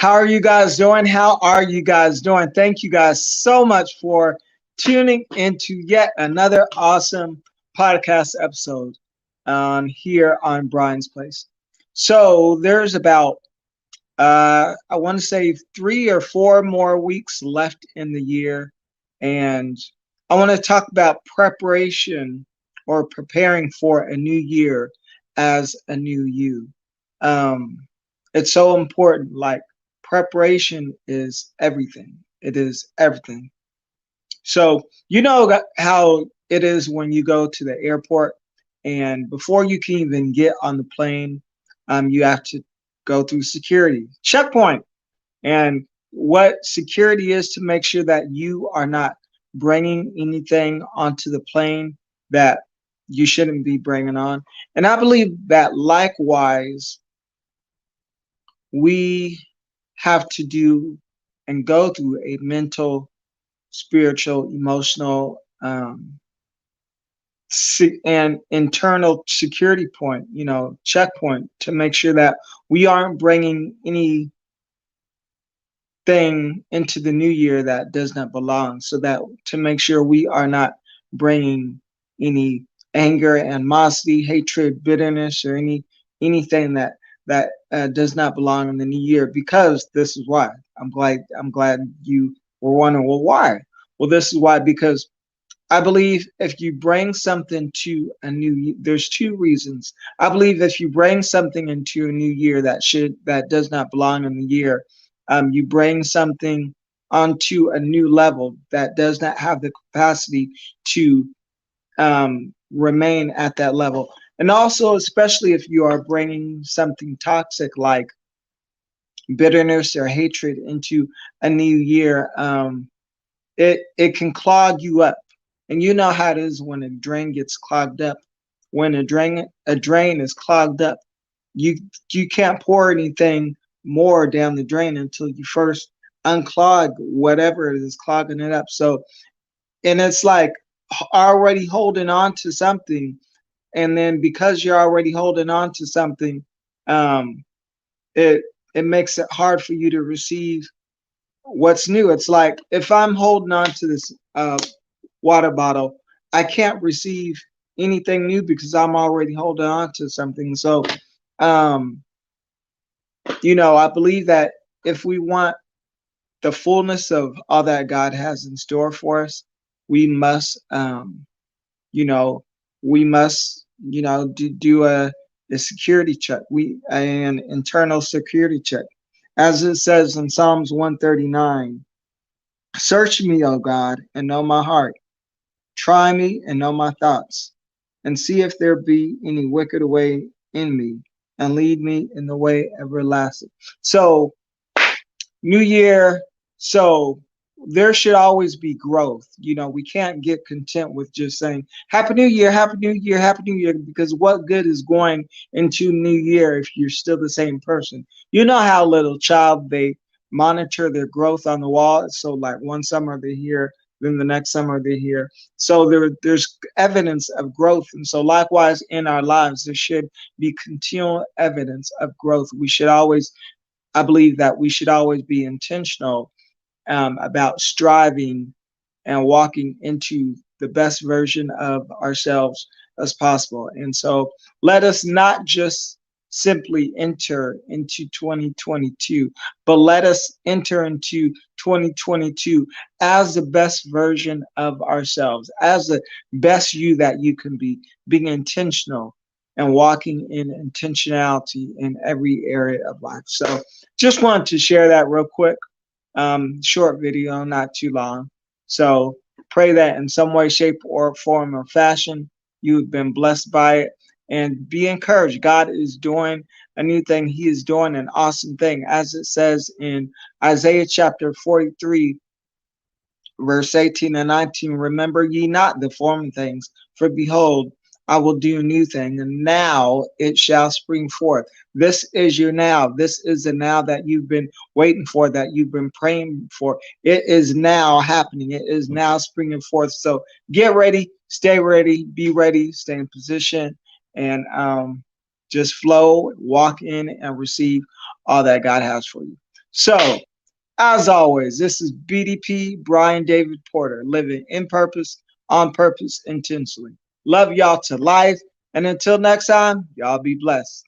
How are you guys doing? How are you guys doing? Thank you guys so much for tuning into yet another awesome podcast episode here on Brian's Place. So there's about I want to say 3 or 4 more weeks left in the year, and I want to talk about preparation or preparing for a new year as a new you. Um, it's so important. Like preparation is everything. It is everything. So you know how it is when you go to the airport, and before you can even get on the plane, you have to go through security checkpoint. And what security is to make sure that you are not bringing anything onto the plane that you shouldn't be bringing on. And I believe that likewise, we have to do and go through a mental, spiritual, emotional, and internal security point, checkpoint to make sure that we aren't bringing anything into the new year that does not belong. So that to make sure we are not bringing any anger, animosity, hatred, bitterness, or anything that does not belong in the new year. Because this is why I'm glad you were wondering, well, why? Well, this is why, because I believe if you bring something to a there's two reasons. I believe if you bring something into a new year that does not belong in the year, you bring something onto a new level that does not have the capacity to remain at that level. And also, especially if you are bringing something toxic like bitterness or hatred into a new year, it can clog you up. And you know how it is when a drain gets clogged up. When a drain is clogged up, you you can't pour anything more down the drain until you first unclog whatever it is clogging it up. So, and it's like already holding on to something, and then because you're already holding on to something, um, it it makes it hard for you to receive what's new. It's like if I'm holding on to this water bottle, I can't receive anything new because I'm already holding on to something. So, um, I believe that if we want the fullness of all that God has in store for us, we must, you know, we must, do a security check, an internal security check. As it says in Psalms 139, search me, O God, and know my heart. Try me and know my thoughts, and see if there be any wicked way in me, and lead me in the way everlasting. So, New Year, so there should always be growth. We can't get content with just saying Happy New Year, Happy New Year, Happy New Year, because what good is going into New Year if you're still the same person? You know how little child, they monitor their growth on the wall. So like one summer they're here, then the next summer they're here. So there's evidence of growth. And so likewise in our lives, there should be continual evidence of growth. I believe that we should always be intentional about striving and walking into the best version of ourselves as possible. And so let us not just simply enter into 2022, but let us enter into 2022 as the best version of ourselves, as the best you that you can be, being intentional and walking in intentionality in every area of life. So just wanted to share that real quick. Short video, not too long. So pray that in some way, shape, or form or fashion, you've been blessed by it, and be encouraged. God is doing a new thing. He is doing an awesome thing. As it says in Isaiah chapter 43, verse 18 and 19, remember ye not the former things, for behold, I will do a new thing, and now it shall spring forth. This is your now. This is the now that you've been waiting for, that you've been praying for. It is now happening. It is now springing forth. So get ready, be ready, stay in position, and just flow, walk in, and receive all that God has for you. So, as always, this is BDP Brian David Porter, living in purpose, on purpose, intentionally. Love y'all to life. And until next time, y'all be blessed.